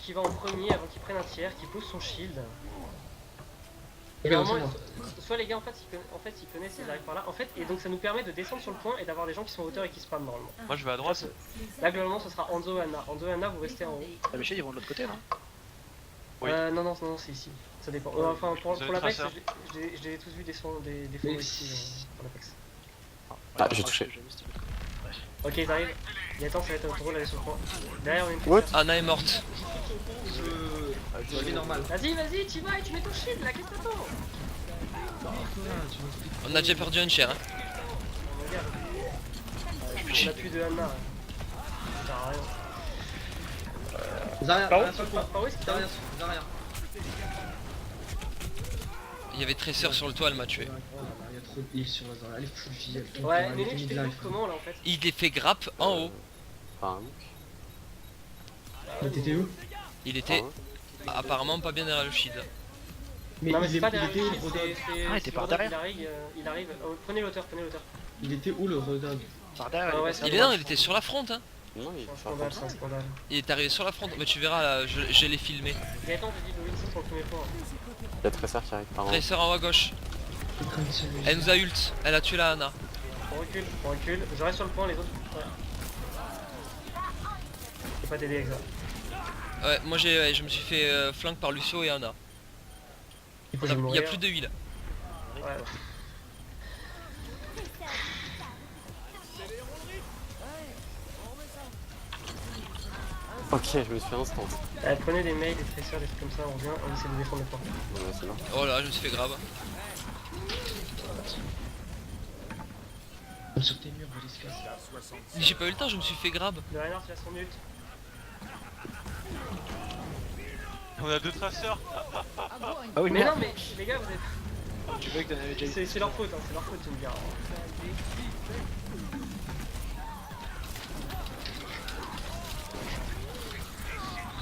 qui va en premier avant qu'il prenne un tiers, qui pose son shield. Et Ouais, normalement, c'est soit les gars en fait ils connaissent, ils arrivent par là. En fait, et donc ça nous permet de descendre sur le point et d'avoir des gens qui sont en hauteur et qui spam normalement. Moi je vais à droite. Là globalement ce sera Hanzo et Anna. Hanzo et Anna vous restez en haut. Ah, mais chez ils vont de l'autre côté, non? Oui. Non, c'est ici. Ça dépend. Enfin pour l'Apex, je les ai tous vus descendre des fonds ici pour l'Apex. Ah, j'ai touché. Ok, ils arrivent. Gaëtan, ça va être à votre rôle d'aller sur le point. Derrière, on a une What? Anna est morte. Je vis normal. Vas-y, tu vas et tu mets ton shield là, qu'est-ce que t'attends? On a déjà perdu un tiers. Hein. On a plus de Anna. Ça sert à rien. Zarya, Par Zarya où sur le point. Par où est-ce qu'il Zarya, Zarya. Il y avait Tracer sur le toit, elle m'a tué. Oh là là, il y a trop de heal sur la Zarya. Elle est full vie, elle tombe. Ouais, elle est Néné, tu finie fais de le life. comment là en fait? Il est fait grappe en haut. Enfin, T'étais où? Il était apparemment pas bien derrière le shield. Non mais c'est pas il derrière était où lui, le Rodog? Ah, il était par derrière. Il arrive. Prenez l'auteur. Il était où le Rodog? Par derrière, Ah ouais, il c'est Il est non, il était sur la fronte. Hein. non, il un scandale, c'est un scandale. Il est arrivé sur la fronte. Mais tu verras là, je l'ai filmé. Gaëtan, je dis Winston pour le premier point. y a Tracer qui arrive par là. Tracer en haut à gauche. Elle nous a ult. Elle a tué la Anna. On recule. Je reste sur le point, les autres. Ouais. Je peux pas t'aider avec ça. Ouais, moi je me suis fait flank par Lucio et Anna. Il faut Il y a plus de heal. Ouais. Ok, je me suis instant. Prenez des mails, des tracers, des trucs comme ça, on revient, on essaie de défendre le point. Bon, bah, c'est bon. Oh là, je me suis fait grave. Sur tes murs, Jessica. J'ai pas eu le temps, je me suis fait grab. Le Reinhardt, il a son ult. On a deux traceurs. Ah oui, Mais merde. non, mais les gars, vous êtes. Tu veux que t'en avais déjà eu. C'est leur faute, tu me diras.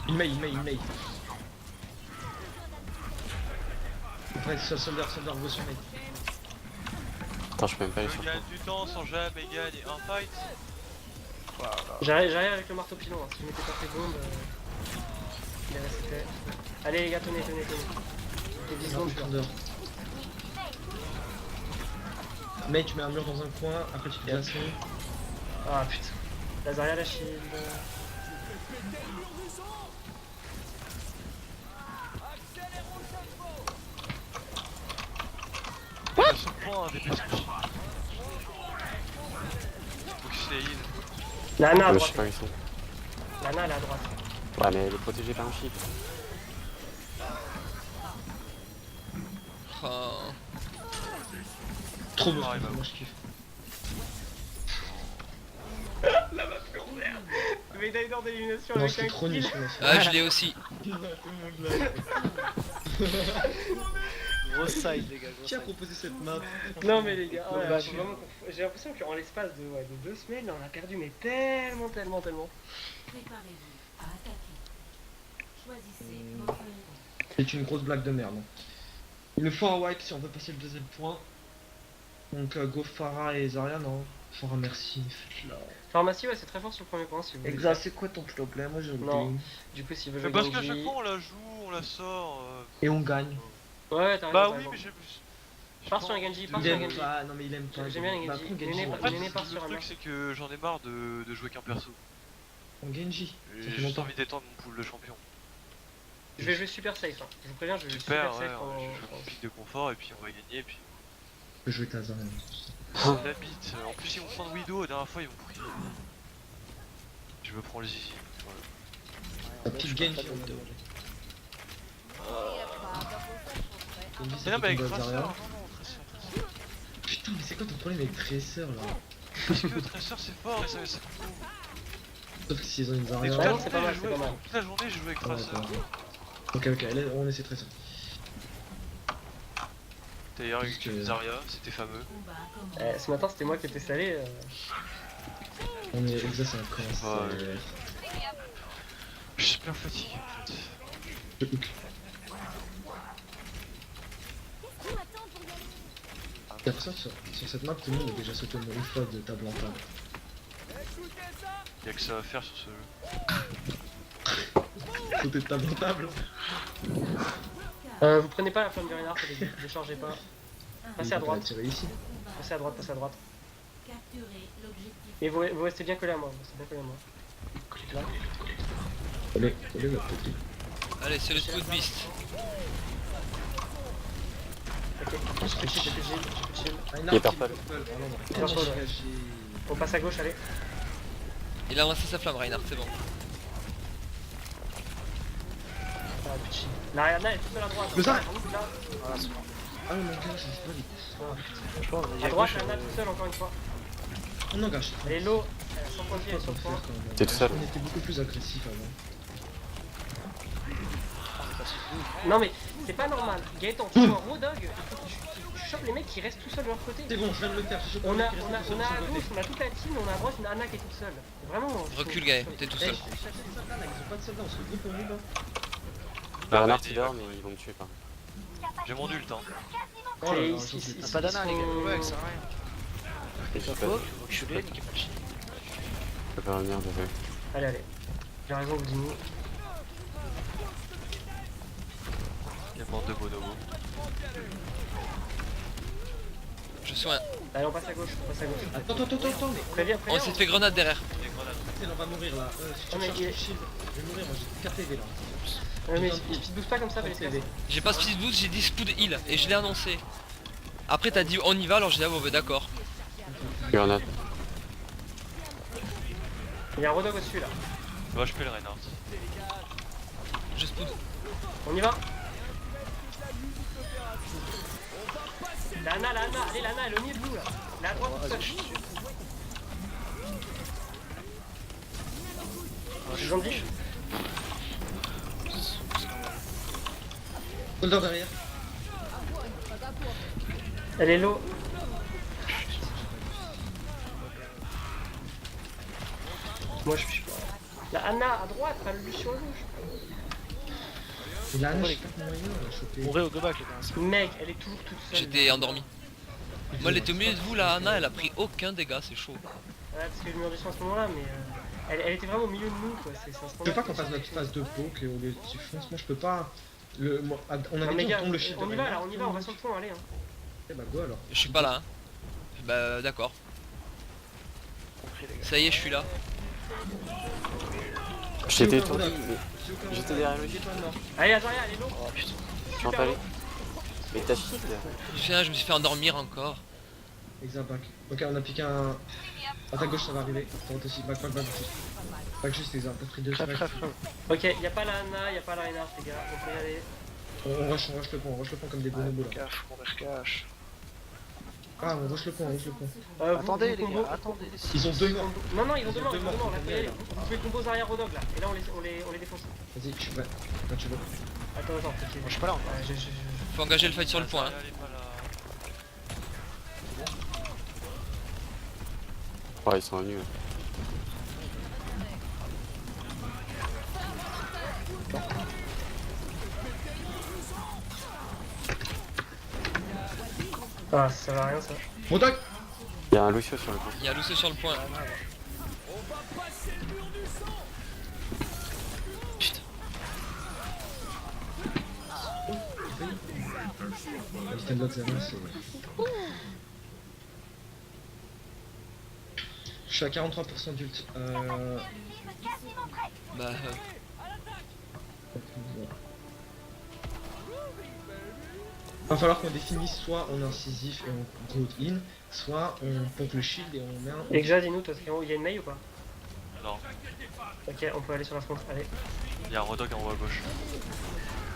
Il mail. Après, soldat, go sur mail. Attends, je peux même pas aller Je sur le gagne du temps sans jamais gagner un fight. J'arrive avec le marteau pilon, hein. Si je m'étais pas fait bombe, il est resté. Allez les gars, tenez. Et 10 secondes, je suis là. Mec, tu mets un mur dans un coin, après tu te places. Ah putain. Lazaria la shield. What? Ce point, dépêche-toi. Faut que je les heal. Lana à Je sais droite. pas où ils sont. Lana elle est à droite. Ouais, mais elle est protégée par un shield. Oh. Trop beau, Ah, il va moi je kiffe. Médaille d'or d'élimination Non, avec c'est un trop kill. niche, moi. Ah, je l'ai aussi. Gros side, les gars. Qui a proposé cette map? Non mais les gars, Bah, faut vraiment j'ai l'impression qu'en l'espace de 2 semaines, on a perdu mais tellement. Préparez-vous à attaquer. Choisissez votre héros. C'est une grosse blague de merde. Il nous faut un Wike si on veut passer le deuxième point. Donc go Farah et Zarya, non. Farah merci, faites-la. Pharmacie, ouais, c'est très fort sur le premier point si vous voulez. Exact, c'est quoi ton problème? Moi j'ai Non. oublié. Du coup, s'il veut Mais jouer parce qu'à Genji... chaque fois on la joue, on la sort. Et on gagne. Ouais, t'as raison. Bah t'as oui, raison. mais j'ai. Pars sur un Genji, pars Il sur un aime Genji. pas, non mais il aime pas. J'aime bien les Bah, Genji. prends Néné, Genji. En fait, Néné part sur le un truc map. c'est que j'en ai marre de jouer qu'un perso. En Genji. Et Ça fait J'ai juste longtemps. envie d'étendre mon pool de champions. Je vais jouer super safe, hein. Je vous préviens, je vais jouer Super, super ouais, safe je en... fais mon pic de confort et puis on va gagner et puis Je peux jouer ta Zarya. on habite. En plus ils vont prendre Widow, la dernière fois ils vont prier. Je me prends le zizi. Voilà. Ta petite Genji. Genji, Mais c'est non mais avec combat Tracer, Zarya. non, Tracer. Putain, mais c'est quoi ton problème avec Tracer là? Parce que Tracer c'est fort et ça Sauf que s'ils ont une Mais Zarya. toute Ouais, la non, c'est pas journée, mal, j'ai c'est joué- pas mal. toute la journée j'ai joué avec Ah, Tracer. d'accord. Ok, allez, on essaie Tracer. D'ailleurs Parce avec que- Zarya, c'était fameux. Combat commence. Ce matin, c'était moi qui étais salé. On est exact, c'est un commence. Ouais. Je suis bien fatigué en fait. Je hook. J'ai l'impression que sur cette map, tout le monde a déjà sauté au moins une fois de table en table. Y'a que ça à faire sur ce jeu. sauter de table en table. Vous prenez pas la flamme du Reinhardt, les gars, ne chargez pas. Passez à droite, Tirer ici. passez à droite, passez à droite. Capturer l'objectif. Et vous restez bien collé à moi, vous restez bien collé à moi. Collez là. Allez, allez, la petite. Allez, c'est le Scout Beast. Ok, j'ai plus de shield, j'ai plus de shield. Reinhardt, Il est purple. purple, pardon. Il est purple, ouais. Dégagé. On passe à gauche, allez. Il a lancé sa flamme, Reinhardt, c'est bon. Ah, plus de shield. La Rihanna est toute seule à droite. Le Zara. Là. Voilà, c'est bon. Ah mon gars, je sais pas vite. Franchement, vas-y, À droite, gauche, Rihanna toute seule encore une fois. On engage. Elle est low, elle est sans point de pied, elle est sur le point. T'es tout seul. On était beaucoup plus agressif avant. Non mais c'est pas normal. Gaëtan, tu vois Rodog, il faut que tu chopes les mecs qui restent tout seuls de leur côté. C'est bon, je viens de le faire. je sais pas On a, qui reste on a, tout seul on de a son à côté. gauche, on a toute la team, on a à droite une Anna qui est toute seule. Vraiment. Recule, Gaël, t'es tout Eh, seul. cherchez les soldats là, ils ont pas de soldats, on se regroupe, on y va. Le Reinhardt il dort, mais ils vont me tuer pas. J'ai mon ult, hein. Oh là là, Ils- j'en suis- On a pas d'Anna, les gars. sont- Ouais, ça sert à rien. Et je Faut peux reculer, niquez pas le shit. pas revenir, désolé. Allez, allez. J'ai raison, vous dites. Il y a mort de bonobo. Je soigne. Allez, on passe à gauche, on passe à gauche. Attends, mais Préviens, On préviens. s'est fait grenade derrière. Des grenades. Axel, on va mourir là. Si tu Oh, mais cherches il est- le shield, je vais mourir, moi j'ai 4 PV là. Ouais, mais il te booste pas comme ça, fais les PV. J'ai pas speed boost, j'ai dit speed heal et je l'ai annoncé. Après t'as dit on y va, alors j'ai dit ah bon bah d'accord. Grenade. Il y a un Rodog au-dessus là. Bah, je peux le Reinhardt. Je speed. On y va. Lana, allez Lana, elle est au milieu de nous là. Elle est à droite toute seule. Ils ont dit. Soldat derrière. Elle est low. Moi je suis pas. La Anna à droite, pas le Lucio à gauche. Il a un j'ai pas moyen de choper. Mourrez au go-back, les gars. Mec, elle est toujours toute seule. J'étais endormi. Moi elle était au milieu de vous, la Anna, elle a pris aucun dégât, c'est chaud. Ouais, parce que le mur du son à ce moment-là, mais elle était vraiment au milieu de nous quoi. C'est un Je peux pas qu'on fasse notre phase de poke et au lieu de tu fonces, moi je peux pas. On Non avait mais dit gars, on tombe le shield. on y va là, on y va, on va sur le pont, allez. Hein. Eh bah go alors. Je suis pas là, hein. Bah d'accord. Ça y est, je suis là. J'étais étourdi, mais j'étais derrière le shield. Allez, Azaria, elle est low. Oh putain. Je suis empalé. Mais t'as shield. Je me suis fait endormir encore. Exact, back. Ok, on a piqué un. À ta gauche, ça va arriver. Tente aussi, back. Back juste, exact. T'as pris 2 Crève, strikes. crève, crève. Ok, y a pas la Anna, y a pas la Reinhardt les gars, on peut y aller. On rush le pont, comme des bonobos là. Cache, on cache. Ah, on rush le pont. Attendez, les gars, attendez. Ils ont 2 morts. Non, ils ont deux morts, deux là, morts, faut y faut y aller. aller. Vous pouvez combo Zarya Rodog là, et là on les défonce. Vas-y, je suis prêt. Quand tu veux. Attends, ok. Moi je suis pas là encore. Ouais, Faut engager le fight sur le point. Hein. Elle est pas là. Ouais, ils sont venus. Ah, ça va rien ça. Rodog. Il y a un Lucio sur le point. Il y a Lucio sur le point. L'item block 0, c'est. Je suis à 43% d'ult. Bah Va falloir qu'on définisse soit on est incisif et on go in, soit on pompe le shield et on met un. Et que dis-nous, toi, il y a une mail ou pas? Non, Ok, on peut aller sur la front, allez. il y a un Rodog en haut à gauche.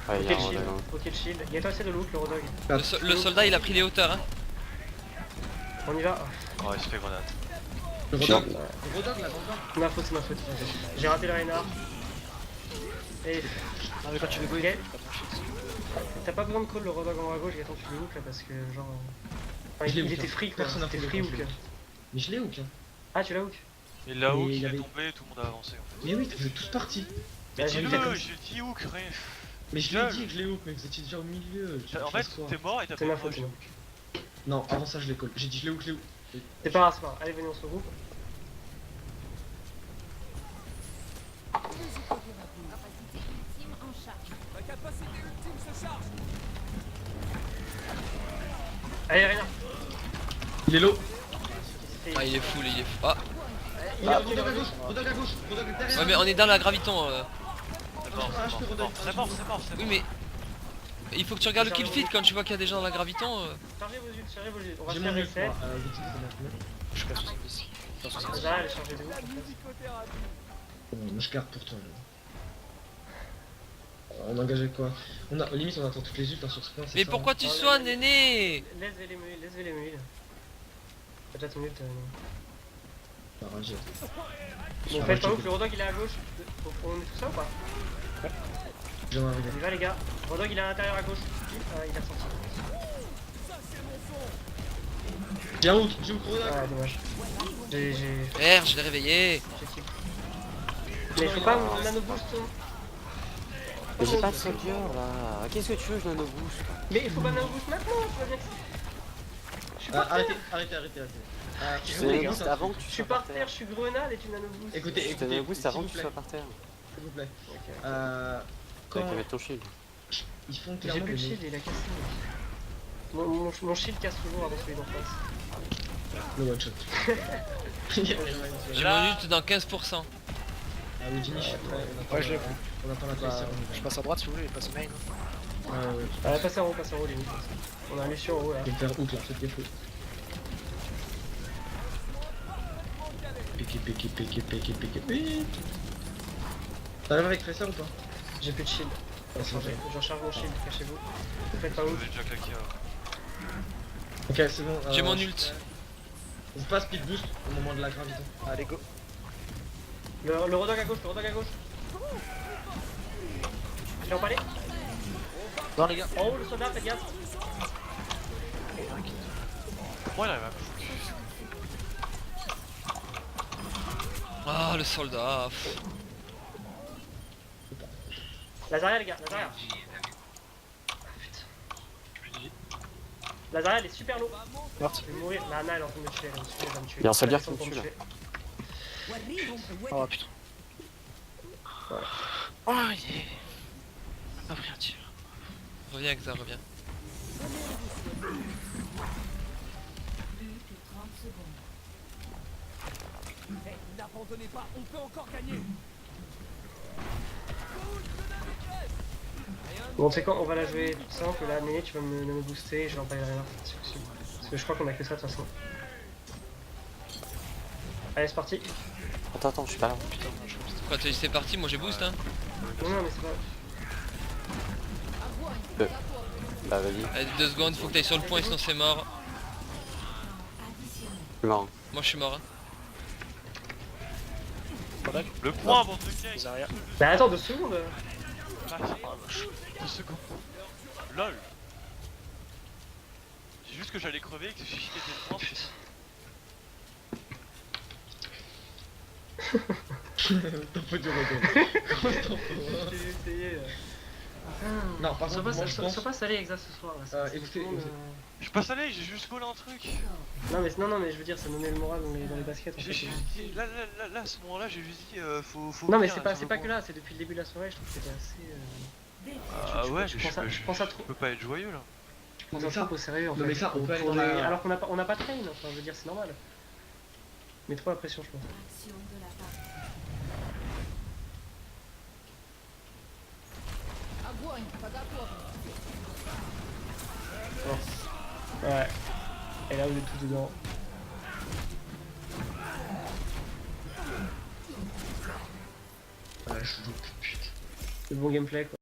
Ouais, il Ok y a le un shield, Rodog. ok le shield. Il y a toi assez de loot, le Rodog. le soldat il a pris les hauteurs hein. On y va. Oh, il se fait grenade. Le Rodog là, dans C'est ma faute. J'ai raté le Reinhardt. Et Non mais quand tu veux go, Ok. il faut pas ton shit. t'as pas besoin de call le Rodog en haut à gauche, Gaëtan, tu le hook là parce que genre. Enfin, Je l'ai il hook, était hein. free quoi, Personne n'a c'était fait free de hook. contrôle. Mais je l'ai hook hein. Ah, tu l'as hook? Et là-haut, Mais il il y est avait- tombé, tout le monde a avancé en fait. Mais oui, vous êtes tous partis. Mais Bah, j'ai dis-le, vu j'ai dit hook, rien. Mais je l'ai dit que je l'ai hook, mais vous étiez déjà au milieu. En fait, t'es mort et t'as C'est fait ma faute, j'ai moi. hook. Non, avant ça je l'ai call. J'ai dit je l'ai hook. C'est pas grave, c'est pas grave. Allez, venez, on se regroupe. Allez, Reyna. Il est low. Ah, il est full, il est full. Ah, Il est Rodog à gauche, Rodog à gauche, Rodog derrière. ouais, mais on est dans la graviton. C'est mort, Ah, je peux redonner. c'est mort. Oui, mais. Il faut que tu regardes le kill feed quand tu vois qu'il y a des gens dans la graviton. Chargez vos ults, chargez vos ults. On va J'ai se mon faire ult, reset. moi. Vous dites que c'est maintenant. Je suis à 70. Dans 70. Zara, elle est chargée de ouf. Bon, moi je garde pour toi. Là. On a engagé quoi? Limite on attend toutes les ults hein, sur ce point. c'est Mais ça, pourquoi hein. tu soignes, Néné? Laisse les mules. T'as déjà ton ult. Bah, ragé. Bon, faites pas ouf, le Rodog il est à gauche. On est tout ça ou pas? Je viens d'arriver. On y va les gars. Rodog il est à l'intérieur à gauche. Ah, il a sorti. J'ai un hook, Rodog. Ah, dommage. J'ai Merde, je l'ai réveillé. kill. Mais faut pas mon nano boost. Mais j'ai pas de soldier là. Qu'est-ce que tu veux, je nano boost? Mais il faut pas nano boost maintenant, tu vois bien que je suis par terre. Arrêtez. Je les te nano gars, boost avant que Je tu suis sois par par terre, terre. je suis grenade et tu nano boost. Écoutez, Je te nano boost avant s'il que tu vous sois plaît, par terre. s'il vous plaît. Ok. Quand T'as qu'à mettre ton shield. ils font J'ai clairement plus de shield, il a cassé. Mon shield casse toujours avant celui d'en face. le one shot. J'ai Là. mon ult dans 15%. Ah oui, Jimmy, je suis prêt. Ouais, je l'ai. On attend la Bah, classe. je passe à droite si vous voulez, je passe main. hein. Ah, passe en haut, limite. On a un Lucio en haut là. Je vais me faire hook là, faites gaffe. Piqué. T'arrives avec Tracer ou pas? J'ai plus de shield. Ah, c'est vrai. Je recharge mon shield, cachez-vous. Faites pas Je ouf. vais déjà claquer. Ok, c'est bon. J'ai mon ult. On passe speed boost au moment de la gravité. Allez, go. Le Rodog à gauche, Je l'ai empalé. Bon, les gars. En haut, le soldat, faites gaffe. Moi il arrive à me Ah, le soldat. Pff. Lazaria les gars, Lazaria. Lazaria elle est super low. Morte. Je vais mourir. Nana elle est en train de me tuer, elle va me tuer. Il y a un soldier Elle qui me descend tue, pour là. tuer. Oh putain. Oh, yeah. Pas pris un tir. Reviens, Xa, reviens. Plus que 30 secondes. Bon, c'est quand on va la jouer toute simple. Là, Néné, tu vas me booster et je vais empaler rien. C'est possible. Parce que je crois qu'on a que ça de toute façon. Allez, c'est parti. Attends, je suis pas là. Putain, je pense. Quoi, c'est parti, moi j'ai boost hein. Non, mais c'est pas. Bah vas-y, Allez, 2 secondes, faut que t'ailles sur le point, sinon c'est mort. Additionnel. je suis mort. Moi je suis mort. Hein. Le point avant de me Les arrières. Bah, attends 2 secondes. 2 secondes. LOL. C'est juste que j'allais crever et que si j'étais le point, c'est T'en faut du Rodog. J'ai essayé. Non, par contre, moi je pense. Sois pas salé Exa ce soir. Là. Écoutez, Je suis pas salé, j'ai juste collé un truc. Non, mais je veux dire, ça donnait le moral dans les baskets. En fait. Là, à ce moment-là, j'ai juste dit faut. Non, mais venir, c'est là, pas bon. que là, c'est depuis le début de la soirée. Je trouve que c'était assez. Ah ouais, je pense à trop. Je peux pas être joyeux là. Je pense à trop au sérieux en Non, fait. mais ça, on peut aller Pour dans des- la- Alors qu'on n'a pas de train, enfin je veux dire c'est normal. Mais trop la pression je pense. Action de la partie. Ouais. Et là vous êtes tout dedans. Ouais, je joue. Putain. Le bon gameplay quoi.